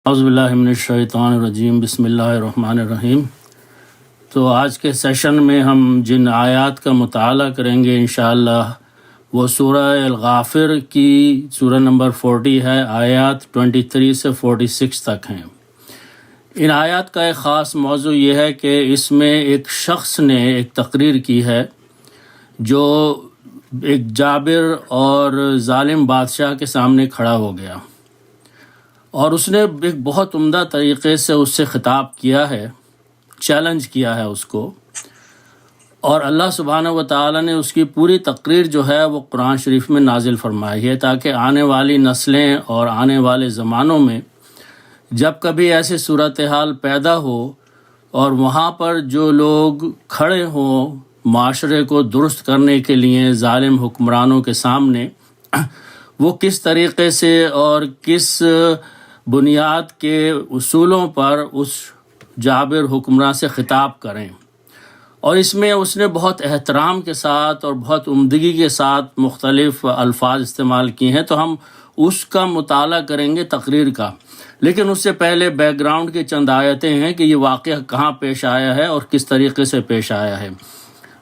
اعوذ باللہ من الشیطان الرجیم، بسم اللہ الرحمن الرحیم۔ تو آج کے سیشن میں ہم جن آیات کا مطالعہ کریں گے انشاءاللہ وہ سورہ الغافر کی سورہ نمبر 40 ہے، آیات 23 سے 46 تک ہیں۔ ان آیات کا ایک خاص موضوع یہ ہے کہ اس میں ایک شخص نے ایک تقریر کی ہے جو ایک جابر اور ظالم بادشاہ کے سامنے کھڑا ہو گیا، اور اس نے ایک بہت عمدہ طریقے سے اس سے خطاب کیا ہے، چیلنج کیا ہے اس کو، اور اللہ سبحانہ و تعالیٰ نے اس کی پوری تقریر جو ہے وہ قرآن شریف میں نازل فرمائی ہے، تاکہ آنے والی نسلیں اور آنے والے زمانوں میں جب کبھی ایسی صورتحال پیدا ہو اور وہاں پر جو لوگ کھڑے ہوں معاشرے کو درست کرنے کے لیے ظالم حکمرانوں کے سامنے، وہ کس طریقے سے اور کس بنیاد کے اصولوں پر اس جابر حکمراں سے خطاب کریں۔ اور اس میں اس نے بہت احترام کے ساتھ اور بہت عمدگی کے ساتھ مختلف الفاظ استعمال کیے ہیں، تو ہم اس کا مطالعہ کریں گے تقریر کا۔ لیکن اس سے پہلے بیک گراؤنڈ کی چند آیتیں ہیں کہ یہ واقعہ کہاں پیش آیا ہے اور کس طریقے سے پیش آیا ہے،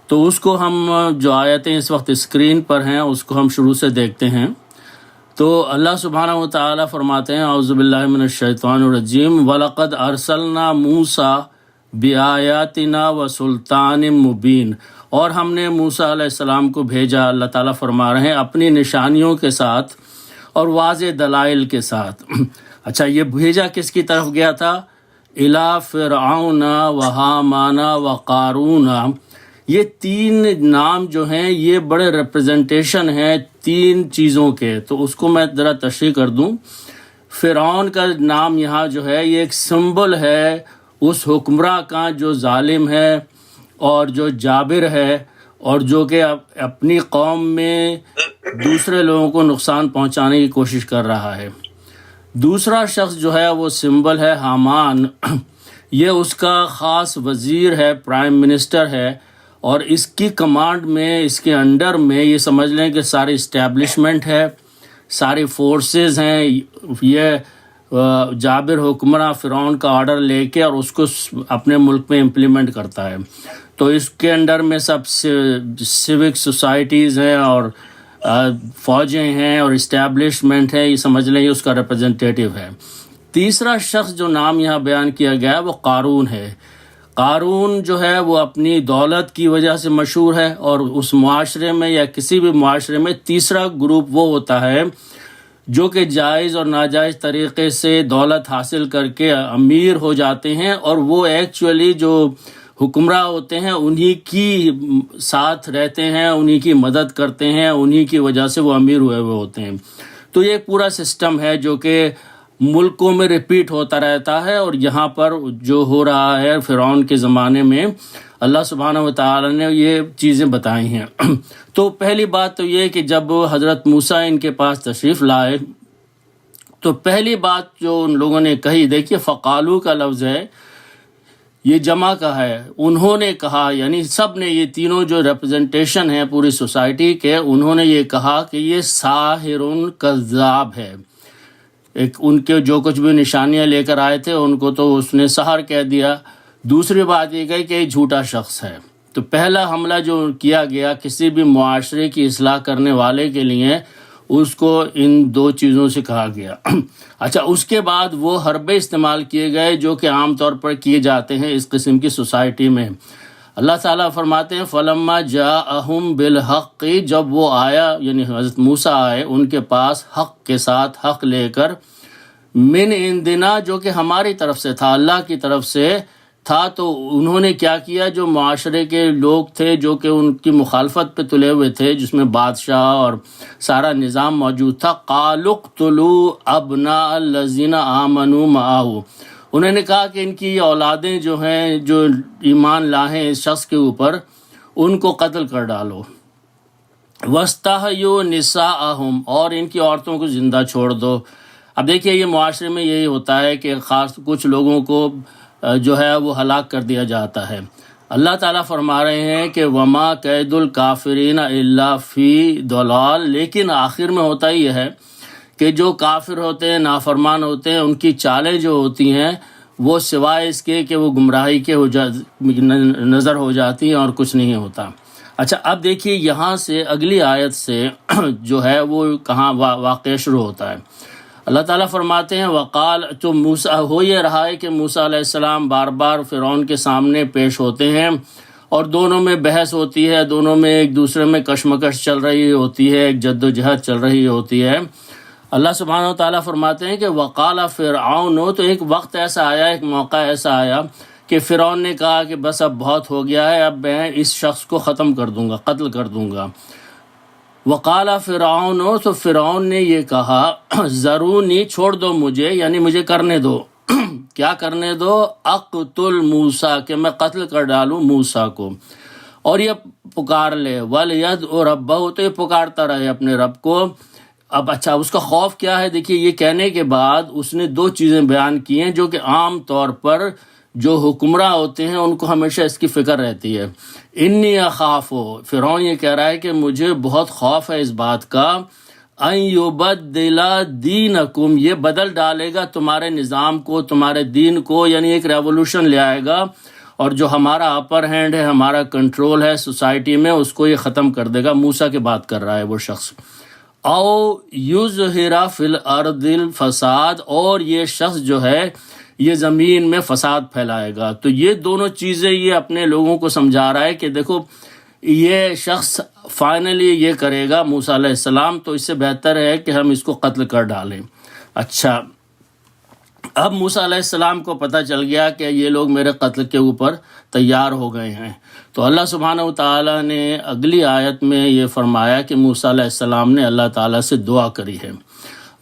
تو اس کو ہم جو آیتیں اس وقت اسکرین پر ہیں اس کو ہم شروع سے دیکھتے ہیں۔ تو اللہ سبحانہ و تعالیٰ فرماتے ہیں، اعوذ باللہ من الشیطان الرجیم، وَلَقَدْ أَرْسَلْنَا مُوسَىٰ بِآيَاتِنَا وَسُلْطَانٍ مُبِينٍ، اور ہم نے موسیٰ علیہ السلام کو بھیجا، اللہ تعالیٰ فرما رہے ہیں، اپنی نشانیوں کے ساتھ اور واضح دلائل کے ساتھ۔ اچھا، یہ بھیجا کس کی طرف گیا تھا؟ إِلَىٰ فِرْعَوْنَ وَهَامَانَ وَقَارُونَ۔ یہ تین نام جو ہیں یہ بڑے ریپرزنٹیشن ہیں تین چیزوں کے، تو اس کو میں ذرا تشریح کر دوں۔ فرعون کا نام یہاں جو ہے یہ ایک سمبل ہے اس حکمراں کا جو ظالم ہے اور جو جابر ہے اور جو کہ اپنی قوم میں دوسرے لوگوں کو نقصان پہنچانے کی کوشش کر رہا ہے۔ دوسرا شخص جو ہے وہ سمبل ہے حامان، یہ اس کا خاص وزیر ہے، پرائم منسٹر ہے، اور اس کی کمانڈ میں، اس کے انڈر میں یہ سمجھ لیں کہ ساری اسٹیبلشمنٹ ہے، ساری فورسز ہیں۔ یہ جابر حکمراں فرعون کا آرڈر لے کے اور اس کو اپنے ملک میں امپلیمنٹ کرتا ہے، تو اس کے انڈر میں سب سیوک سوسائٹیز ہیں اور فوجیں ہیں اور اسٹیبلشمنٹ ہے، یہ سمجھ لیں یہ اس کا ریپرزنٹیٹیو ہے۔ تیسرا شخص جو نام یہاں بیان کیا گیا ہے وہ قارون ہے۔ قارون جو ہے وہ اپنی دولت کی وجہ سے مشہور ہے، اور اس معاشرے میں یا کسی بھی معاشرے میں تیسرا گروپ وہ ہوتا ہے جو کہ جائز اور ناجائز طریقے سے دولت حاصل کر کے امیر ہو جاتے ہیں، اور وہ ایکچولی جو حکمراں ہوتے ہیں انہی کی ساتھ رہتے ہیں، انہی کی مدد کرتے ہیں، انہی کی وجہ سے وہ امیر ہوئے ہوتے ہیں۔ تو یہ پورا سسٹم ہے جو کہ ملکوں میں ریپیٹ ہوتا رہتا ہے، اور یہاں پر جو ہو رہا ہے فرعون کے زمانے میں اللہ سبحانہ و تعالیٰ نے یہ چیزیں بتائی ہیں۔ تو پہلی بات تو یہ کہ جب حضرت موسیٰ ان کے پاس تشریف لائے تو پہلی بات جو ان لوگوں نے کہی، دیکھیے فقالو کا لفظ ہے، یہ جمع کا ہے، انہوں نے کہا، یعنی سب نے، یہ تینوں جو ریپرزنٹیشن ہیں پوری سوسائٹی کے، انہوں نے یہ کہا کہ یہ ساحر کذاب ہے۔ ایک ان کے جو کچھ بھی نشانیاں لے کر آئے تھے ان کو تو اس نے سحر کہہ دیا۔ دوسری بات یہ کہی کہ یہ جھوٹا شخص ہے۔ تو پہلا حملہ جو کیا گیا کسی بھی معاشرے کی اصلاح کرنے والے کے لیے، اس کو ان دو چیزوں سے کہا گیا۔ اچھا، اس کے بعد وہ حربے استعمال کیے گئے جو کہ عام طور پر کیے جاتے ہیں اس قسم کی سوسائٹی میں۔ اللہ تعالیٰ فرماتے ہیں فَلَمَّا جَاءَهُم بِالْحَقِّ، جب وہ آیا یعنی حضرت موسیٰ آئے ان کے پاس حق کے ساتھ، حق لے کر، من عندنا، جو کہ ہماری طرف سے تھا، اللہ کی طرف سے تھا، تو انہوں نے کیا کیا، جو معاشرے کے لوگ تھے جو کہ ان کی مخالفت پہ تلے ہوئے تھے، جس میں بادشاہ اور سارا نظام موجود تھا، قَالُوا اقْتُلُوا أَبْنَاءَ الَّذِينَ آمَنُوا مَعَهُ، انہوں نے کہا کہ ان کی اولادیں جو ہیں جو ایمان لائے اس شخص کے اوپر، ان کو قتل کر ڈالو، وَاسْتَحْيُوا نِسَاءَهُمْ، اور ان کی عورتوں کو زندہ چھوڑ دو۔ اب دیکھیے یہ معاشرے میں یہی ہوتا ہے کہ خاص کچھ لوگوں کو جو ہے وہ ہلاک کر دیا جاتا ہے۔ اللہ تعالیٰ فرما رہے ہیں کہ وَمَا كَيْدُ الْكَافِرِينَ إِلَّا فِي ضَلَالٍ، لیکن آخر میں ہوتا یہ ہے کہ جو کافر ہوتے ہیں، نافرمان ہوتے ہیں، ان کی چالیں جو ہوتی ہیں وہ سوائے اس کے کہ وہ گمراہی کے نظر ہو جاتی ہیں اور کچھ نہیں ہوتا۔ اچھا، اب دیکھیے یہاں سے اگلی آیت سے جو ہے وہ کہاں واقعہ شروع ہوتا ہے۔ اللہ تعالیٰ فرماتے ہیں وقال، تو موسیٰ ہو یہ رہا ہے کہ موسیٰ علیہ السلام بار بار فرعون کے سامنے پیش ہوتے ہیں اور دونوں میں بحث ہوتی ہے، دونوں میں ایک دوسرے میں کشمکش چل رہی ہوتی ہے، ایک جد و جہد چل رہی ہوتی ہے۔ اللہ سبحانہ و تعالیٰ فرماتے ہیں کہ وقال فرعون، تو ایک وقت ایسا آیا، ایک موقع ایسا آیا کہ فرعون نے کہا کہ بس اب بہت ہو گیا ہے، اب میں اس شخص کو ختم کر دوں گا، قتل کر دوں گا۔ وقال فرعون، تو فرعون نے یہ کہا ذرونی، چھوڑ دو مجھے، یعنی مجھے کرنے دو۔ کیا کرنے دو؟ اقتل موسیٰ، کہ میں قتل کر ڈالوں موسیٰ کو، اور یہ پکار لے وَلْيَدْعُ رَبَّهُ، تو یہ پکارتا رہے اپنے رب کو۔ اب اچھا، اس کا خوف کیا ہے؟ دیکھیے یہ کہنے کے بعد اس نے دو چیزیں بیان کی ہیں جو کہ عام طور پر جو حکمراں ہوتے ہیں ان کو ہمیشہ اس کی فکر رہتی ہے۔ انی اخاف، فرعون یہ کہہ رہا ہے کہ مجھے بہت خوف ہے اس بات کا، ان یبدل دینکم، یہ بدل ڈالے گا تمہارے نظام کو، تمہارے دین کو، یعنی ایک ریولوشن لے آئے گا، اور جو ہمارا اپر ہینڈ ہے، ہمارا کنٹرول ہے سوسائٹی میں، اس کو یہ ختم کر دے گا۔ موسیٰ کی بات کر رہا ہے وہ شخص۔ او یظہر فی الارض الفساد، اور یہ شخص جو ہے یہ زمین میں فساد پھیلائے گا۔ تو یہ دونوں چیزیں یہ اپنے لوگوں کو سمجھا رہا ہے کہ دیکھو یہ شخص فائنلی یہ کرے گا موسیٰ علیہ السلام، تو اس سے بہتر ہے کہ ہم اس کو قتل کر ڈالیں۔ اچھا، اب موسیٰ علیہ السلام کو پتہ چل گیا کہ یہ لوگ میرے قتل کے اوپر تیار ہو گئے ہیں، تو اللہ سبحانہ و تعالیٰ نے اگلی آیت میں یہ فرمایا کہ موسیٰ علیہ السلام نے اللہ تعالیٰ سے دعا کری ہے۔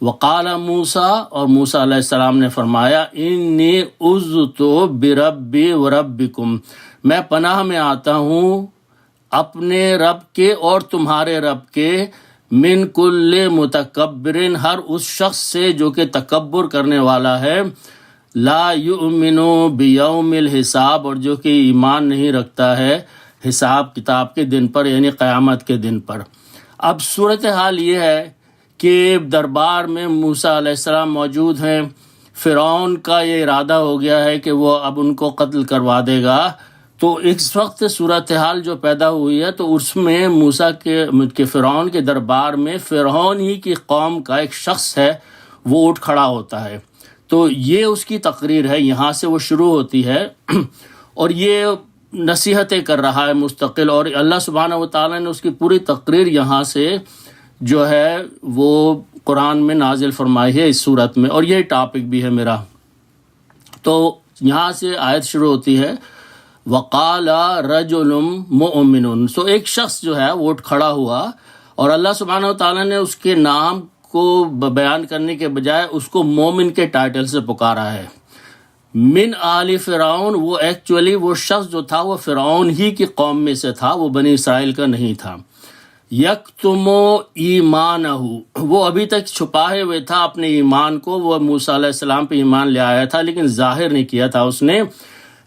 وقال موسیٰ، اور موسیٰ علیہ السلام نے فرمایا انی عذت بربی وربکم، میں پناہ میں آتا ہوں اپنے رب کے اور تمہارے رب کے، من کل متکبر، ہر اس شخص سے جو کہ تکبر کرنے والا ہے، لا یؤمن بیوم الحساب، اور جو کہ ایمان نہیں رکھتا ہے حساب کتاب کے دن پر، یعنی قیامت کے دن پر۔ اب صورتحال یہ ہے کہ دربار میں موسیٰ علیہ السلام موجود ہیں، فرعون کا یہ ارادہ ہو گیا ہے کہ وہ اب ان کو قتل کروا دے گا۔ تو اس وقت صورتحال جو پیدا ہوئی ہے تو اس میں موسیٰ کے فرعون کے دربار میں فرعون ہی کی قوم کا ایک شخص ہے وہ اٹھ کھڑا ہوتا ہے۔ تو یہ اس کی تقریر ہے، یہاں سے وہ شروع ہوتی ہے اور یہ نصیحتیں کر رہا ہے مستقل، اور اللہ سبحانہ و تعالیٰ نے اس کی پوری تقریر یہاں سے جو ہے وہ قرآن میں نازل فرمائی ہے اس صورت میں، اور یہ ٹاپک بھی ہے میرا۔ تو یہاں سے آیت شروع ہوتی ہے وقال رجل مؤمن، سو ایک شخص جو ہے وہ اٹھ کھڑا ہوا، اور اللہ سبحانہ و تعالیٰ نے اس کے نام کو بیان کرنے کے بجائے اس کو مومن کے ٹائٹل سے پکارا ہے۔ من آل فرعون، وہ ایکچولی وہ شخص جو تھا وہ فرعون ہی کی قوم میں سے تھا، وہ بنی اسرائیل کا نہیں تھا۔ یکتم ایمانہ، وہ ابھی تک چھپائے ہوئے تھا اپنے ایمان کو، وہ موسیٰ علیہ السلام پہ ایمان لے آیا تھا لیکن ظاہر نہیں کیا تھا اس نے۔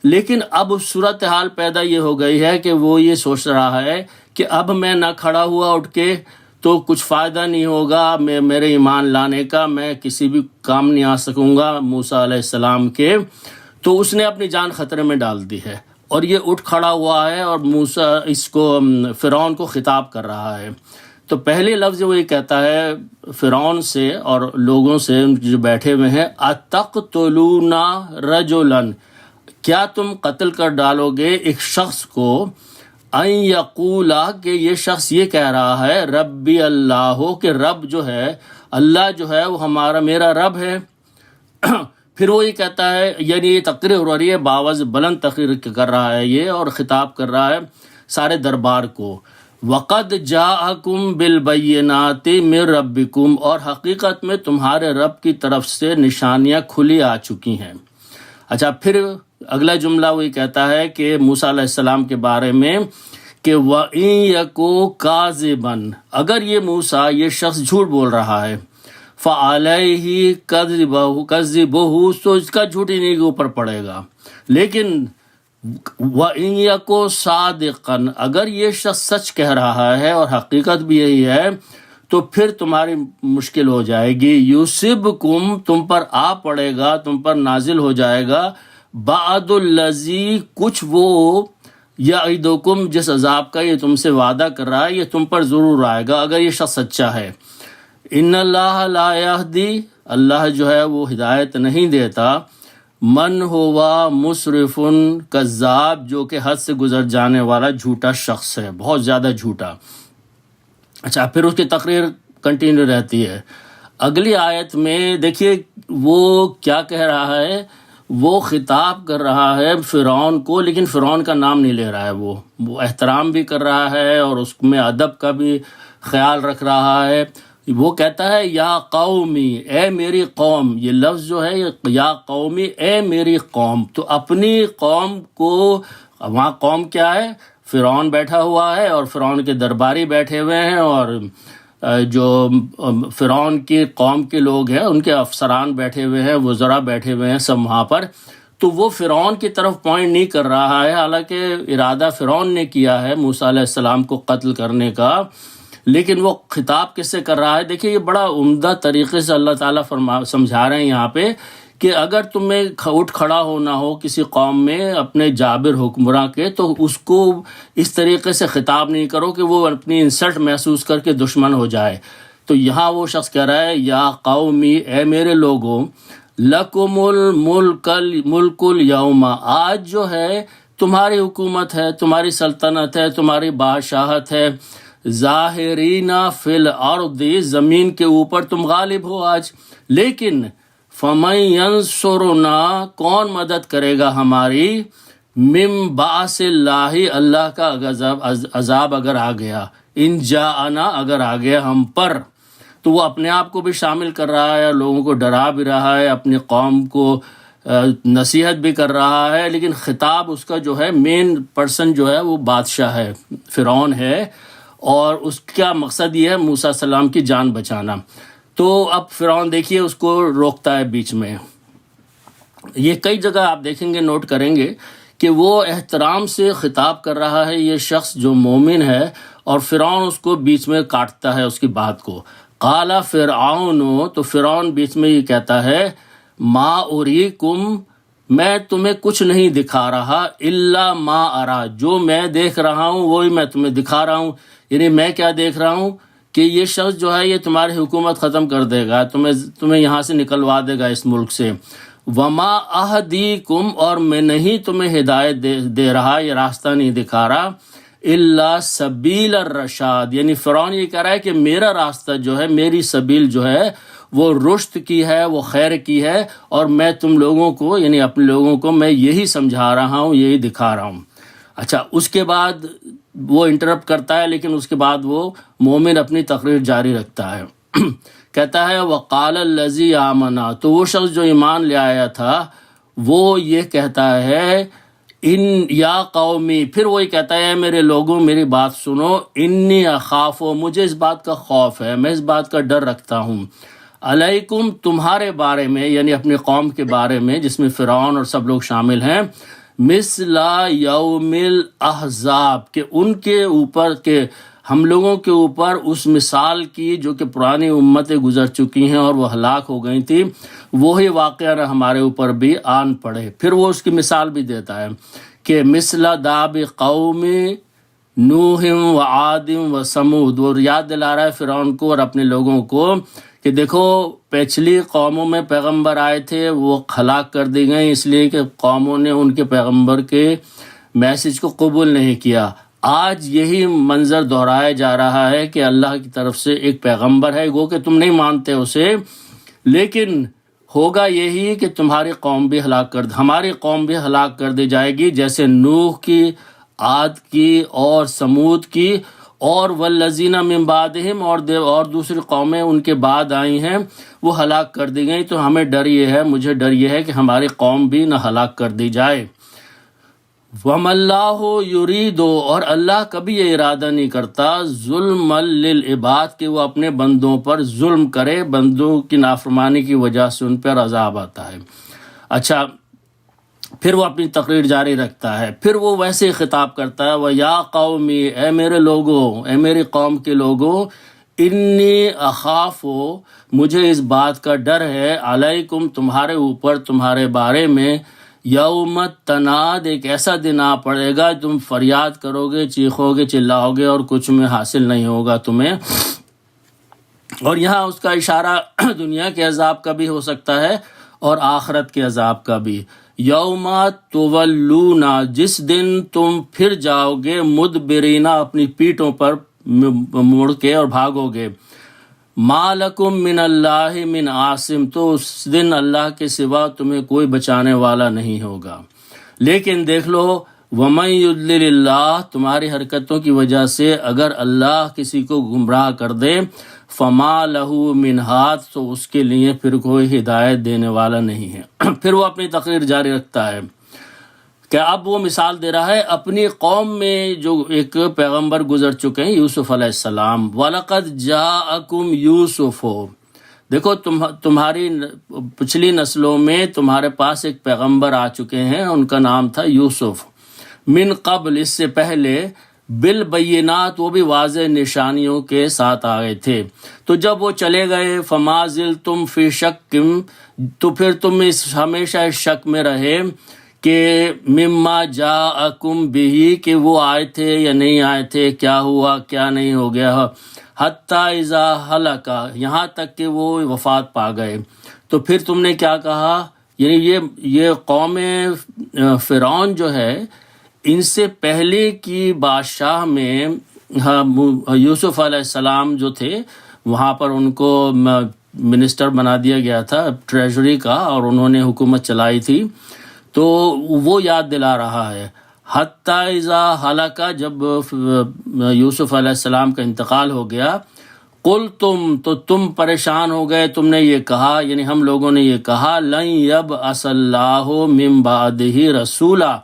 لیکن اب صورتحال پیدا یہ ہو گئی ہے کہ وہ یہ سوچ رہا ہے کہ اب میں نہ کھڑا ہوا اٹھ کے تو کچھ فائدہ نہیں ہوگا میرے ایمان لانے کا، میں کسی بھی کام نہیں آ سکوں گا موسیٰ علیہ السلام کے، تو اس نے اپنی جان خطرے میں ڈال دی ہے، اور یہ اٹھ کھڑا ہوا ہے اور موسیٰ اس کو فرعون کو خطاب کر رہا ہے۔ تو پہلے لفظ وہ یہ کہتا ہے فرعون سے اور لوگوں سے جو بیٹھے ہوئے ہیں، اتقتلون رجلا، کیا تم قتل کر ڈالو گے ایک شخص کو، ان یقولا، کہ یہ شخص یہ کہہ رہا ہے ربی اللہ، کہ رب جو ہے اللہ جو ہے وہ میرا رب ہے۔ پھر وہ یہ کہتا ہے، یعنی یہ تقریر ہو رہی ہے، باوز بلند تقریر کر رہا ہے یہ، اور خطاب کر رہا ہے سارے دربار کو، وقد جاءکم بالبینات من ربکم، اور حقیقت میں تمہارے رب کی طرف سے نشانیاں کھلی آ چکی ہیں۔ اچھا، پھر اگلا جملہ وہی کہتا ہے کہ موسیٰ علیہ السلام کے بارے میں کہ وَإِن يَكُ كَاذِبًا، اگر یہ موسیٰ یہ شخص جھوٹ بول رہا ہے، فَعَلَيْهِ كَذِبُهُ، تو اس کا جھوٹ انہیں کے اوپر پڑے گا۔ لیکن وَإِن يَكُ صَادِقًا، اگر یہ شخص سچ کہہ رہا ہے اور حقیقت بھی یہی ہے، تو پھر تمہاری مشکل ہو جائے گی. یوسبکم تم پر آ پڑے گا، تم پر نازل ہو جائے گا، بعد الذی کچھ وہ، یعدکم جس عذاب کا یہ تم سے وعدہ کر رہا ہے یہ تم پر ضرور آئے گا اگر یہ شخص سچا ہے. ان اللہ لا یہدی، اللہ جو ہے وہ ہدایت نہیں دیتا، من ہوا مسرف کذاب، جو کہ حد سے گزر جانے والا جھوٹا شخص ہے، بہت زیادہ جھوٹا. اچھا، پھر اس کی تقریر کنٹینیو رہتی ہے. اگلی آیت میں دیکھیے وہ کیا کہہ رہا ہے، وہ خطاب کر رہا ہے فرعون کو، لیکن فرعون کا نام نہیں لے رہا ہے. وہ احترام بھی کر رہا ہے اور اس میں ادب کا بھی خیال رکھ رہا ہے. وہ کہتا ہے یا قومی، اے میری قوم. یہ لفظ جو ہے یا قومی، اے میری قوم. تو اپنی قوم کو، وہاں قوم کیا ہے؟ فرعون بیٹھا ہوا ہے اور فرعون کے درباری بیٹھے ہوئے ہیں، اور جو فرعون کی قوم کے لوگ ہیں ان کے افسران بیٹھے ہوئے ہیں، وزراء بیٹھے ہوئے ہیں سب وہاں پر. تو وہ فرعون کی طرف پوائنٹ نہیں کر رہا ہے، حالانکہ ارادہ فرعون نے کیا ہے موسیٰ علیہ السلام کو قتل کرنے کا، لیکن وہ خطاب کس سے کر رہا ہے؟ دیکھیے یہ بڑا عمدہ طریقے سے اللہ تعالیٰ سمجھا رہے ہیں یہاں پہ کہ اگر تمہیں اٹھ کھڑا ہونا ہو کسی قوم میں اپنے جابر حکمراں کے، تو اس کو اس طریقے سے خطاب نہیں کرو کہ وہ اپنی انسلٹ محسوس کر کے دشمن ہو جائے. تو یہاں وہ شخص کہہ رہا ہے یا قومی، اے میرے لوگوں، لکم الملک الیوم، آج جو ہے تمہاری حکومت ہے، تمہاری سلطنت ہے، تمہاری بادشاہت ہے، ظاہرین فی الارض، زمین کے اوپر تم غالب ہو آج. لیکن فمن ینصرنا، کون مدد کرے گا ہماری، من باس اللہ، اللہ کا عذاب اگر آ گیا، ان جاءنا، اگر آ گیا ہم پر. تو وہ اپنے آپ کو بھی شامل کر رہا ہے، لوگوں کو ڈرا بھی رہا ہے، اپنی قوم کو نصیحت بھی کر رہا ہے، لیکن خطاب اس کا جو ہے مین پرسن جو ہے وہ بادشاہ ہے، فرعون ہے، اور اس کا مقصد یہ ہے موسیٰ علیہ السلام کی جان بچانا. تو اب فرعون دیکھیے اس کو روکتا ہے بیچ میں. یہ کئی جگہ آپ دیکھیں گے، نوٹ کریں گے کہ وہ احترام سے خطاب کر رہا ہے یہ شخص جو مومن ہے، اور فرعون اس کو بیچ میں کاٹتا ہے اس کی بات کو. قال فرعون، تو فرعون بیچ میں یہ کہتا ہے، ما اریکم، میں تمہیں کچھ نہیں دکھا رہا، الا ما ارا، جو میں دیکھ رہا ہوں وہی میں تمہیں دکھا رہا ہوں. یعنی میں کیا دیکھ رہا ہوں کہ یہ شخص جو ہے یہ تمہاری حکومت ختم کر دے گا، تمہیں یہاں سے نکلوا دے گا اس ملک سے. وما اہدیکم، اور میں نہیں تمہیں ہدایت دے رہا، یہ راستہ نہیں دکھا رہا، الا سبیل الرشاد. یعنی فرعون یہ کہہ رہا ہے کہ میرا راستہ جو ہے، میری سبیل جو ہے وہ رشد کی ہے، وہ خیر کی ہے، اور میں تم لوگوں کو، یعنی اپنے لوگوں کو میں یہی سمجھا رہا ہوں، یہی دکھا رہا ہوں. اچھا، اس کے بعد وہ انٹرپٹ کرتا ہے، لیکن اس کے بعد وہ مومن اپنی تقریر جاری رکھتا ہے. کہتا ہے وقال الذی آمنا، تو وہ شخص جو ایمان لے آیا تھا وہ یہ کہتا ہے، ان یا قومی، پھر وہی کہتا ہے میرے لوگوں میری بات سنو، انی اخاف، مجھے اس بات کا خوف ہے، میں اس بات کا ڈر رکھتا ہوں، علیکم، تمہارے بارے میں، یعنی اپنی قوم کے بارے میں جس میں فرعون اور سب لوگ شامل ہیں، مثل یوم الاحزاب، کہ ان کے اوپر، کہ ہم لوگوں کے اوپر اس مثال کی جو کہ پرانی امتیں گزر چکی ہیں اور وہ ہلاک ہو گئی تھی، وہی واقعہ ہمارے اوپر بھی آن پڑے. پھر وہ اس کی مثال بھی دیتا ہے کہ مثل داب قوم نوح و عاد و ثمود. وہ یاد دلا رہا ہے فرعون کو اور اپنے لوگوں کو کہ دیکھو پچھلی قوموں میں پیغمبر آئے تھے، وہ ہلاک کر دی گئیں اس لیے کہ قوموں نے ان کے پیغمبر کے میسج کو قبول نہیں کیا. آج یہی منظر دہرایا جا رہا ہے کہ اللہ کی طرف سے ایک پیغمبر ہے، گو کہ تم نہیں مانتے اسے، لیکن ہوگا یہی کہ تمہاری قوم بھی ہماری قوم بھی ہلاک کر دی جائے گی، جیسے نوح کی، عاد کی اور ثمود کی، اور والذین من بعدہم، اور دوسری قومیں ان کے بعد آئی ہیں وہ ہلاک کر دی گئیں. تو ہمیں ڈر یہ ہے، مجھے ڈر یہ ہے کہ ہماری قوم بھی نہ ہلاک کر دی جائے. وَمَا اللَّهُ يُرِيدُ، اور اللہ کبھی یہ ارادہ نہیں کرتا، ظلم للعباد، کہ وہ اپنے بندوں پر ظلم کرے، بندوں کی نافرمانی کی وجہ سے ان پر عذاب آتا ہے. اچھا، پھر وہ اپنی تقریر جاری رکھتا ہے، پھر وہ ویسے ہی خطاب کرتا ہے، وَيَا قَوْمِ، اے میرے لوگوں، اے میری قوم کے لوگوں، انی اخاف، مجھے اس بات کا ڈر ہے، علیکم تمہارے اوپر، تمہارے بارے میں، یوم تناد، ایک ایسا دن آ پڑے گا تم فریاد کرو گے، چیخو گے، چلاؤ گے اور کچھ میں حاصل نہیں ہوگا تمہیں۔ اور یہاں اس کا اشارہ دنیا کے عذاب کا بھی ہو سکتا ہے اور آخرت کے عذاب کا بھی۔ یوم تولون، جس دن تم پھر جاؤ گے، مدبرین، اپنی پیٹھوں پر مڑ کے اور بھاگو گے، ما لکم من اللہ من عاصم، تو اس دن اللہ کے سوا تمہیں کوئی بچانے والا نہیں ہوگا۔ لیکن دیکھ لو، وَمَن يُضْلِلِ اللَّهُ، تمہاری حرکتوں کی وجہ سے اگر اللہ کسی کو گمراہ کر دے، فَمَا لَهُ مِنْ هَادٍ، تو اس کے لیے پھر کوئی ہدایت دینے والا نہیں ہے۔ پھر وہ اپنی تقریر جاری رکھتا ہے کہ اب وہ مثال دے رہا ہے اپنی قوم میں جو ایک پیغمبر گزر چکے ہیں، یوسف علیہ السلام۔ وَلَقَدْ جَاءَكُمْ يُوسُفُ، دیکھو تمہاری پچھلی نسلوں میں تمہارے پاس ایک پیغمبر آ چکے ہیں، ان کا نام تھا یوسف، من قبل، اس سے پہلے، بالبینات، وہ بھی واضح نشانیوں کے ساتھ آئے تھے۔ تو جب وہ چلے گئے، فما زلتم فی شک، تو پھر تم ہمیشہ اس شک میں رہے کہ مما جاءکم بہ، کہ وہ آئے تھے یا نہیں آئے تھے، کیا ہوا کیا نہیں ہو گیا، حتی اذا ہلک، یہاں تک کہ وہ وفات پا گئے۔ تو پھر تم نے کیا کہا، یعنی یہ قوم فرعون جو ہے، ان سے پہلے کی بادشاہ میں یوسف علیہ السلام جو تھے، وہاں پر ان کو منسٹر بنا دیا گیا تھا ٹریجری کا، اور انہوں نے حکومت چلائی تھی، تو وہ یاد دلا رہا ہے۔ حتی اذا ہلک، جب یوسف علیہ السلام کا انتقال ہو گیا، قلتم، تو تم پریشان ہو گئے، تم نے یہ کہا، یعنی ہم لوگوں نے یہ کہا، لن یبعث اللہ من بعدہ رسولا،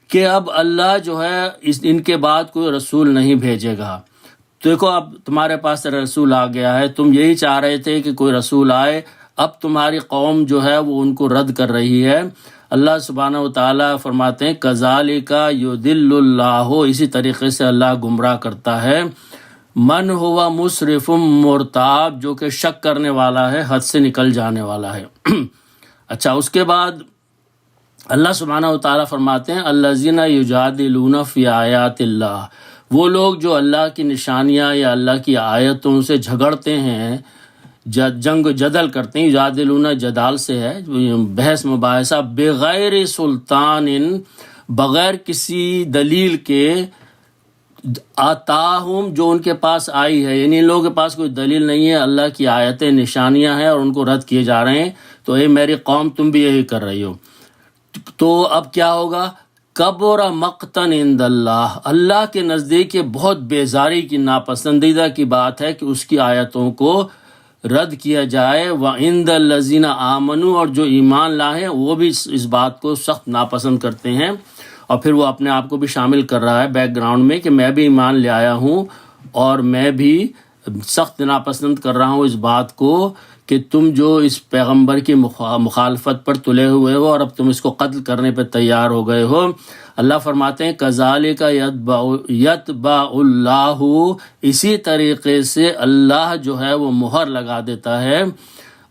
کہ اب اللہ جو ہے ان کے بعد کوئی رسول نہیں بھیجے گا۔ دیکھو اب تمہارے پاس رسول آ گیا ہے، تم یہی چاہ رہے تھے کہ کوئی رسول آئے، اب تمہاری قوم جو ہے وہ ان کو رد کر رہی ہے۔ اللہ سبحانہ و تعالیٰ فرماتے ہیں کذالک یضل اللہ، اسی طریقے سے اللہ گمراہ کرتا ہے، من ہوا مسرف مرتاب، جو کہ شک کرنے والا ہے، حد سے نکل جانے والا ہے۔ اچھا، اس کے بعد اللہ سبحانہ و تعالیٰ فرماتے ہیں الذین یجادلون فی آیات اللہ، وہ لوگ جو اللہ کی نشانیاں یا اللہ کی آیتوں سے جھگڑتے ہیں، جنگ و جدل کرتے ہیں، یجادلون جدال سے ہے، بحث مباحثہ، بغیر سلطان، بغیر کسی دلیل کے، آتاہم، جو ان کے پاس آئی ہے، یعنی ان لوگوں کے پاس کوئی دلیل نہیں ہے، اللہ کی آیتیں نشانیاں ہیں اور ان کو رد کیے جا رہے ہیں، تو اے میری قوم تم بھی یہی کر رہی ہو۔ تو اب کیا ہوگا، کبر مقتن عند اللہ، اللہ کے نزدیک یہ بہت بیزاری کی، ناپسندیدہ کی بات ہے کہ اس کی آیتوں کو رد کیا جائے، وعند الذین آمنوا، اور جو ایمان لائے ہیں وہ بھی اس بات کو سخت ناپسند کرتے ہیں، اور پھر وہ اپنے آپ کو بھی شامل کر رہا ہے بیک گراؤنڈ میں کہ میں بھی ایمان لے آیا ہوں اور میں بھی سخت ناپسند کر رہا ہوں اس بات کو کہ تم جو اس پیغمبر کی مخالفت پر تلے ہوئے ہو اور اب تم اس کو قتل کرنے پہ تیار ہو گئے ہو۔ اللہ فرماتے ہیں کذالک یطبع اللہ، اسی طریقے سے اللہ جو ہے وہ مہر لگا دیتا ہے،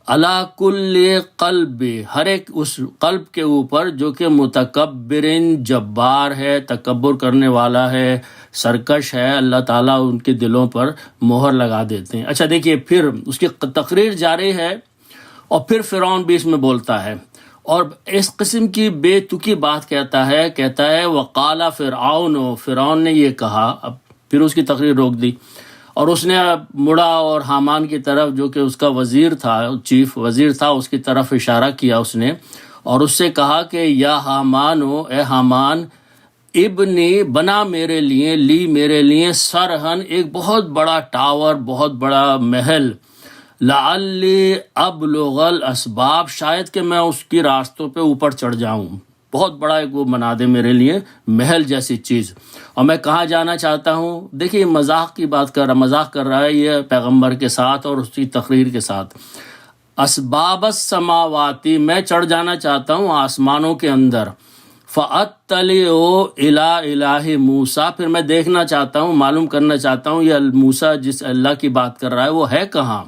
علی کل قلب، ہر ایک اس قلب کے اوپر جو کہ متکبر، جبار ہے، تکبر کرنے والا ہے، سرکش ہے، اللہ تعالیٰ ان کے دلوں پر مہر لگا دیتے ہیں۔ اچھا دیکھیے، پھر اس کی تقریر جاری ہے اور پھر فرعون بھی اس میں بولتا ہے اور اس قسم کی بے تکی بات کہتا ہے وقال فرعون، فرعون نے یہ کہا، اب پھر اس کی تقریر روک دی اور اس نے مڑا اور حامان کی طرف، جو کہ اس کا وزیر تھا، چیف وزیر تھا، اس کی طرف اشارہ کیا اس نے اور اس سے کہا کہ یا حامان، اے حامان، ابنی، بنا میرے لیے سرہن، ایک بہت بڑا ٹاور، بہت بڑا محل، لعلی ابلغ الاسباب، شاید کہ میں اس کی راستوں پہ اوپر چڑھ جاؤں، بہت بڑا ایک وہ بنا دے میرے لیے محل جیسی چیز، اور میں کہاں جانا چاہتا ہوں۔ دیکھیے مذاق کی بات مذاق کر رہا ہے یہ پیغمبر کے ساتھ اور اس کی تقریر کے ساتھ۔ اسباب السماواتی، میں چڑھ جانا چاہتا ہوں آسمانوں کے اندر، فَأَطَّلِعُ إِلَىٰ إِلَٰهِ موسیٰ، پھر میں دیکھنا چاہتا ہوں، معلوم کرنا چاہتا ہوں یہ موسیٰ جس اللہ کی بات کر رہا ہے وہ ہے کہاں.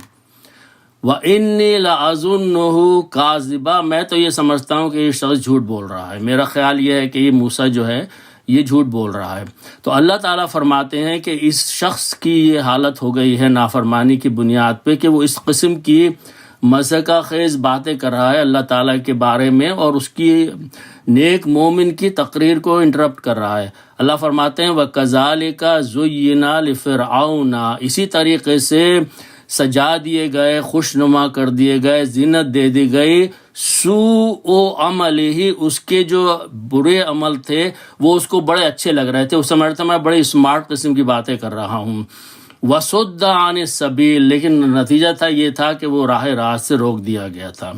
وَإِنِّي لَأَظُنُّهُ كَاذِبًا، میں تو یہ سمجھتا ہوں کہ یہ شخص جھوٹ بول رہا ہے، میرا خیال یہ ہے کہ یہ موسیٰ جو ہے یہ جھوٹ بول رہا ہے. تو اللہ تعالیٰ فرماتے ہیں کہ اس شخص کی یہ حالت ہو گئی ہے نافرمانی کی بنیاد پہ کہ وہ اس قسم کی مضحکہ خیز باتیں کر رہا ہے اللہ تعالیٰ کے بارے میں، اور اس کی نیک مومن کی تقریر کو انٹرپٹ کر رہا ہے. اللہ فرماتے ہیں وَكَذَلِكَ زُيِّنَ لِفِرْعَوْنَ، اسی طریقے سے سجا دیے گئے، خوشنما کر دیے گئے، زینت دے دی گئی سوء عملہ، اس کے جو برے عمل تھے وہ اس کو بڑے اچھے لگ رہے تھے، اس سمجھتا میں بڑے اسمارٹ قسم کی باتیں کر رہا ہوں. وَصُدَّ عَنِ السَّبِيلِ، لیکن نتیجہ تھا یہ تھا کہ وہ راہ راست سے روک دیا گیا تھا.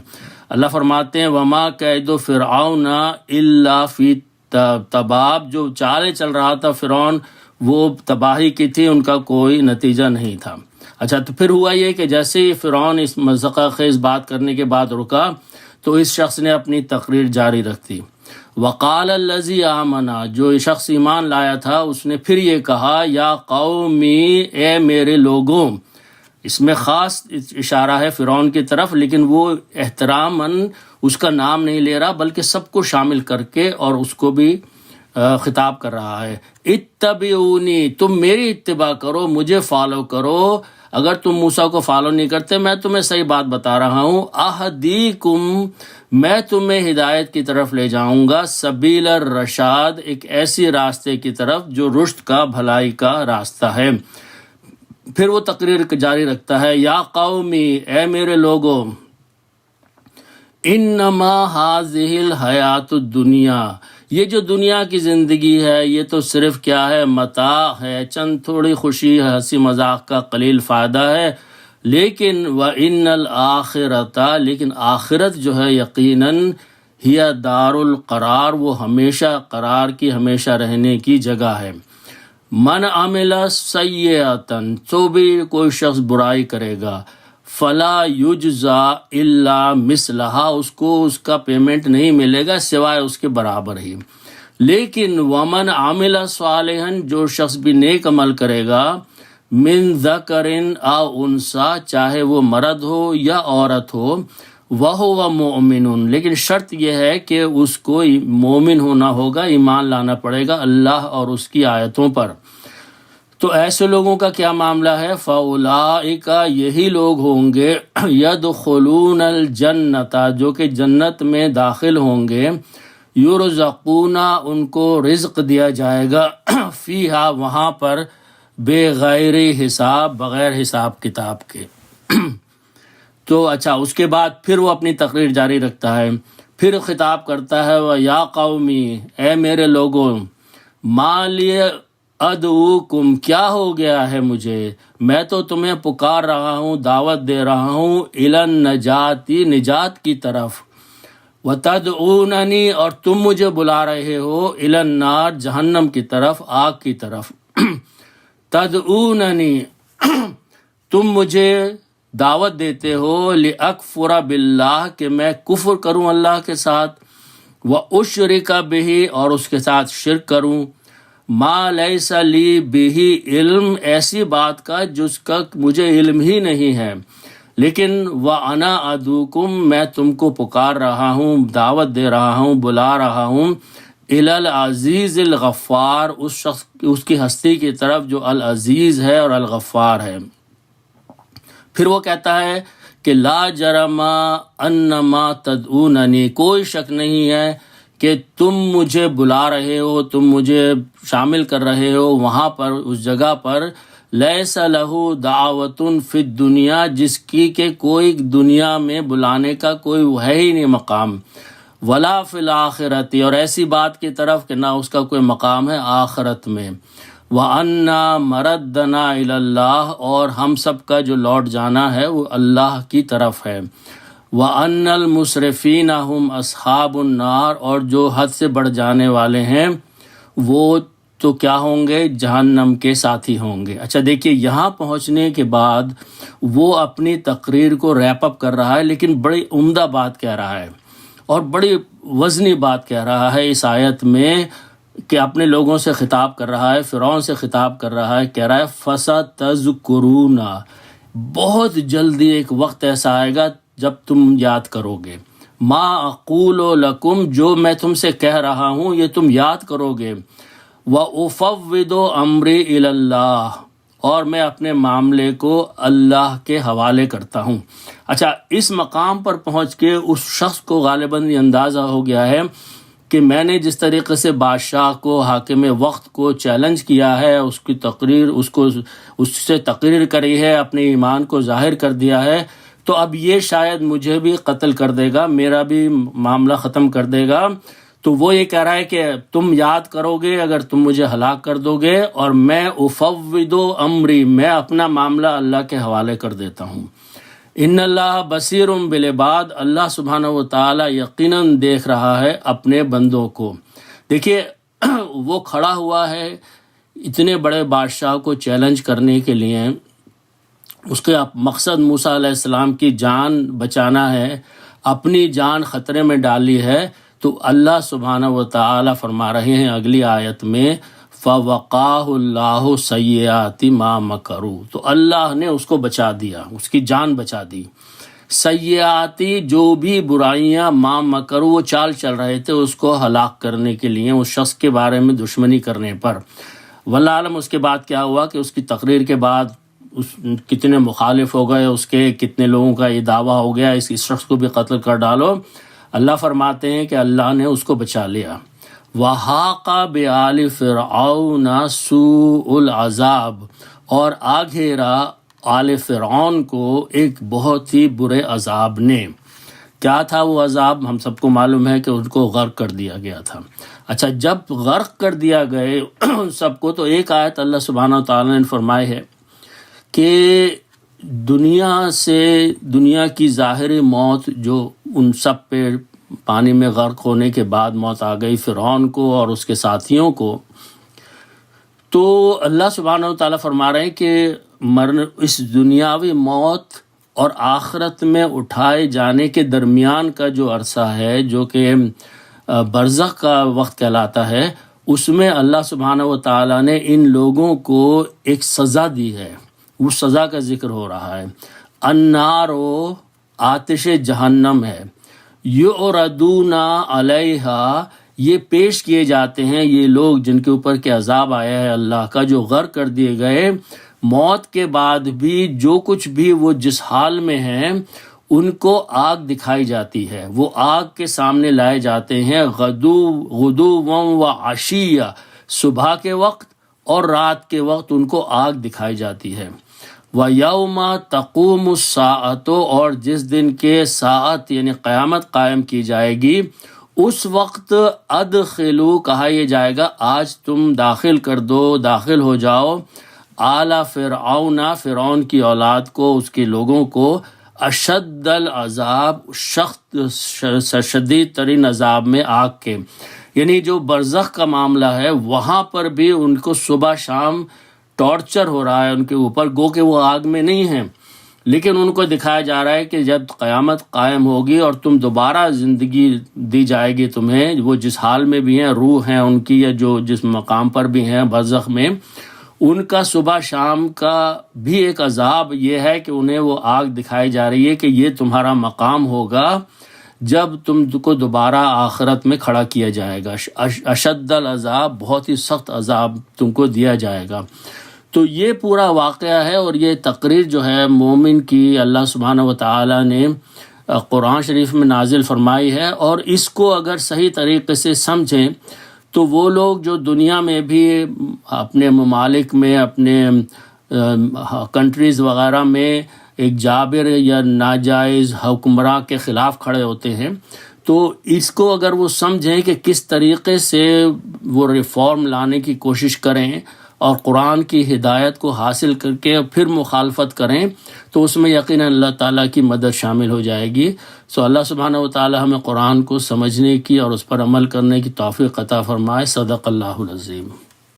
اللہ فرماتے ہیں وَمَا كَيْدُ فِرْعَوْنَ إِلَّا فِي تَبَابٍ، جو چالے چل رہا تھا فرعون وہ تباہی کی تھی، ان کا کوئی نتیجہ نہیں تھا. اچھا، تو پھر ہوا یہ کہ جیسے ہی فرعون اس مضحکہ خیز بات کرنے کے بعد رکا تو اس شخص نے اپنی تقریر جاری رکھ دی. وقال الذی آمن، جو شخص ایمان لایا تھا اس نے پھر یہ کہا یا قومی، اے میرے لوگوں. اس میں خاص اشارہ ہے فرعون کی طرف، لیکن وہ احتراماً اس کا نام نہیں لے رہا بلکہ سب کو شامل کر کے اور اس کو بھی خطاب کر رہا ہے. اتبعونی، تم میری اتباع کرو، مجھے فالو کرو. اگر تم موسیٰ کو فالو نہیں کرتے میں تمہیں صحیح بات بتا رہا ہوں. اہدیکم، میں تمہیں ہدایت کی طرف لے جاؤں گا. سبیل الرشاد، ایک ایسی راستے کی طرف جو رشد کا، بھلائی کا راستہ ہے. پھر وہ تقریر جاری رکھتا ہے یا قومی، اے میرے لوگوں، انما ہذہ الحیات الدنیا، یہ جو دنیا کی زندگی ہے یہ تو صرف کیا ہے، متاع ہے، چند تھوڑی خوشی، ہنسی مذاق کا قلیل فائدہ ہے. لیکن وَإِنَّ الْآخِرَةَ، لیکن آخرت جو ہے یقیناً ہی دار القرار، وہ ہمیشہ قرار کی، ہمیشہ رہنے کی جگہ ہے. من عمل سیئۃ، تو بھی کوئی شخص برائی کرے گا، فلا یجزا الا مثلہا، اس کو اس کا پیمنٹ نہیں ملے گا سوائے اس کے برابر ہی. لیکن ومن عمل صالحا، جو شخص بھی نیک عمل کرے گا، من ذکر او انثی، چاہے وہ مرد ہو یا عورت ہو، وہو مؤمن، لیکن شرط یہ ہے کہ اس کو مومن ہونا ہوگا، ایمان لانا پڑے گا اللہ اور اس کی آیتوں پر. تو ایسے لوگوں کا کیا معاملہ ہے؟ فاولئک، یہی لوگ ہوں گے، یدخلون الجنۃ، جو کہ جنت میں داخل ہوں گے، یرزقون، ان کو رزق دیا جائے گا، فیہا، وہاں پر، بغیر حساب، بغیر حساب کتاب کے. تو اچھا، اس کے بعد پھر وہ اپنی تقریر جاری رکھتا ہے، پھر خطاب کرتا ہے یا قومی، اے میرے لوگوں، ما لی ادعوکم، کیا ہو گیا ہے مجھے، میں تو تمہیں پکار رہا ہوں، دعوت دے رہا ہوں، الی النجات، نجات کی طرف، وتدعوننی، اور تم مجھے بلا رہے ہو، الی النار، جہنم کی طرف، آگ کی طرف. تدعوننی، تم مجھے دعوت دیتے ہو، لأکفر باللہ، کہ میں کفر کروں اللہ کے ساتھ، واشرک بہ، اور اس کے ساتھ شرک کروں، ما لیس لی بہ علم، ایسی بات کا جس کا مجھے علم ہی نہیں ہے. لیکن وانا ادعوکم، میں تم کو پکار رہا ہوں، دعوت دے رہا ہوں، بلا رہا ہوں، الی العزیز الغفار، اس شخص، اس کی ہستی کی طرف جو العزیز ہے اور الغفار ہے. پھر وہ کہتا ہے کہ لا جرم انما تدعوننی، کوئی شک نہیں ہے کہ تم مجھے بلا رہے ہو، تم مجھے شامل کر رہے ہو وہاں پر، اس جگہ پر، لیس لہ دعوت فی الدنیا، جس کی کہ کوئی دنیا میں بلانے کا کوئی ہے ہی نہیں مقام، ولا فی الآخرۃ، اور ایسی بات کی طرف کہ نہ اس کا کوئی مقام ہے آخرت میں، وَأَنَّا مَرَدَّنَا إِلَى اللَّهِ، اور ہم سب کا جو لوٹ جانا ہے وہ اللہ کی طرف ہے، وَأَنَّ الْمُسْرِفِينَ هُمْ أَصْحَابُ النَّارِ، اور جو حد سے بڑھ جانے والے ہیں وہ تو کیا ہوں گے، جہنم کے ساتھی ہوں گے. اچھا دیکھیے، یہاں پہنچنے کے بعد وہ اپنی تقریر کو ریپ اپ کر رہا ہے، لیکن بڑی عمدہ بات کہہ رہا ہے. اور بڑی وزنی بات کہہ رہا ہے اس آیت میں کہ اپنے لوگوں سے خطاب کر رہا ہے، فرعون سے خطاب کر رہا ہے، کہہ رہا ہے فَسَتَذْكُرُونَ، بہت جلدی ایک وقت ایسا آئے گا جب تم یاد کرو گے، ما اقول لکم، جو میں تم سے کہہ رہا ہوں یہ تم یاد کرو گے، وَأُفَوِّضُ أَمْرِي إِلَى اللَّهِ، اور میں اپنے معاملے کو اللہ کے حوالے کرتا ہوں۔ اچھا، اس مقام پر پہنچ کے اس شخص کو غالباً یہ اندازہ ہو گیا ہے کہ میں نے جس طریقے سے بادشاہ کو، حاکم وقت کو چیلنج کیا ہے، اس کی تقریر، اس سے تقریر کری ہے، اپنے ایمان کو ظاہر کر دیا ہے، تو اب یہ شاید مجھے بھی قتل کر دے گا، میرا بھی معاملہ ختم کر دے گا۔ تو وہ یہ کہہ رہا ہے کہ تم یاد کرو گے اگر تم مجھے ہلاک کر دو گے، اور میں افوض امری، میں اپنا معاملہ اللہ کے حوالے کر دیتا ہوں۔ ان اللہ بصیر بالعباد، اللہ سبحانہ و تعالی یقیناً دیکھ رہا ہے اپنے بندوں کو۔ دیکھیے وہ کھڑا ہوا ہے اتنے بڑے بادشاہ کو چیلنج کرنے کے لیے، اس کا مقصد موسیٰ علیہ السلام کی جان بچانا ہے، اپنی جان خطرے میں ڈالی ہے، تو اللہ سبحانہ و تعالی فرما رہے ہیں اگلی آیت میں فَوَقَاهُ اللَّهُ سَيِّئَاتِ مَا مَكَرُوا، تو اللہ نے اس کو بچا دیا، اس کی جان بچا دی۔ سیئاتی، جو بھی برائیاں، ما مکروا، وہ چال چل رہے تھے اس کو ہلاک کرنے کے لیے، اس شخص کے بارے میں دشمنی کرنے پر۔ واللہ عالم اس کے بعد کیا ہوا کہ اس کی تقریر کے بعد کتنے مخالف ہو گئے، اس کے کتنے لوگوں کا یہ دعویٰ ہو گیا اس شخص کو بھی قتل کر ڈالو۔ اللہ فرماتے ہیں کہ اللہ نے اس کو بچا لیا۔ وَحَاقَ بِآلِ فِرْعَوْنَ سُوءُ الْعَذَابِ، اور آ گھیرا آل فرعون کو ایک بہت ہی برے عذاب نے۔ کیا تھا وہ عذاب؟ ہم سب کو معلوم ہے کہ ان کو غرق کر دیا گیا تھا۔ اچھا، جب غرق کر دیا گئے ان سب کو، تو ایک آیت اللہ سبحانہ و تعالیٰ نے فرمائی ہے کہ دنیا کی ظاہری موت جو ان سب پہ پانی میں غرق ہونے کے بعد موت آ گئی، فرعون کو اور اس کے ساتھیوں کو، تو اللہ سبحانہ و تعالیٰ فرما رہے ہیں کہ اس دنیاوی موت اور آخرت میں اٹھائے جانے کے درمیان کا جو عرصہ ہے، جو کہ برزخ کا وقت کہلاتا ہے، اس میں اللہ سبحانہ و تعالیٰ نے ان لوگوں کو ایک سزا دی ہے۔ وہ سزا کا ذکر ہو رہا ہے، النار، آتش جہنم ہے، یعرضون علیہا، یہ پیش کیے جاتے ہیں یہ لوگ جن کے اوپر کہ عذاب آیا ہے اللہ کا، جو غرق کر دیے گئے، موت کے بعد بھی جو کچھ بھی وہ جس حال میں ہیں ان کو آگ دکھائی جاتی ہے، وہ آگ کے سامنے لائے جاتے ہیں، غدوا و عشیہ، صبح کے وقت اور رات کے وقت ان کو آگ دکھائی جاتی ہے۔ وَيَوْمَ تَقُومُ السَّاعَةُ، اور جس دن کے ساعت یعنی قیامت قائم کی جائے گی، اس وقت ادخلو، کہا یہ جائے گا آج تم داخل کر دو، داخل ہو جاؤ، آل فرعون، فرعون کی اولاد کو، اس کے لوگوں کو، اشد العذاب، شدید ترین عذاب میں، آگ کے، یعنی جو برزخ کا معاملہ ہے وہاں پر بھی ان کو صبح شام ٹارچر ہو رہا ہے ان کے اوپر، گو کہ وہ آگ میں نہیں ہیں، لیکن ان کو دکھایا جا رہا ہے کہ جب قیامت قائم ہوگی اور تم دوبارہ زندگی دی جائے گی تمہیں، وہ جس حال میں بھی ہیں، روح ہیں ان کی، یا جو جس مقام پر بھی ہیں برزخ میں، ان کا صبح شام کا بھی ایک عذاب یہ ہے کہ انہیں وہ آگ دکھائی جا رہی ہے کہ یہ تمہارا مقام ہوگا جب تم کو دوبارہ آخرت میں کھڑا کیا جائے گا، اشد العذاب، بہت ہی سخت عذاب تم کو دیا جائے گا۔ تو یہ پورا واقعہ ہے، اور یہ تقریر جو ہے مومن کی اللہ سبحانہ و تعالیٰ نے قرآن شریف میں نازل فرمائی ہے، اور اس کو اگر صحیح طریقے سے سمجھیں تو وہ لوگ جو دنیا میں بھی اپنے ممالک میں، اپنے کنٹریز وغیرہ میں ایک جابر یا ناجائز حکمراں کے خلاف کھڑے ہوتے ہیں، تو اس کو اگر وہ سمجھیں کہ کس طریقے سے وہ ریفارم لانے کی کوشش کریں اور قرآن کی ہدایت کو حاصل کر کے پھر مخالفت کریں، تو اس میں یقیناً اللہ تعالیٰ کی مدد شامل ہو جائے گی۔ سو اللہ سبحانہ و تعالیٰ ہمیں قرآن کو سمجھنے کی اور اس پر عمل کرنے کی توفیق عطا فرمائے۔ صدق اللہ العظیم۔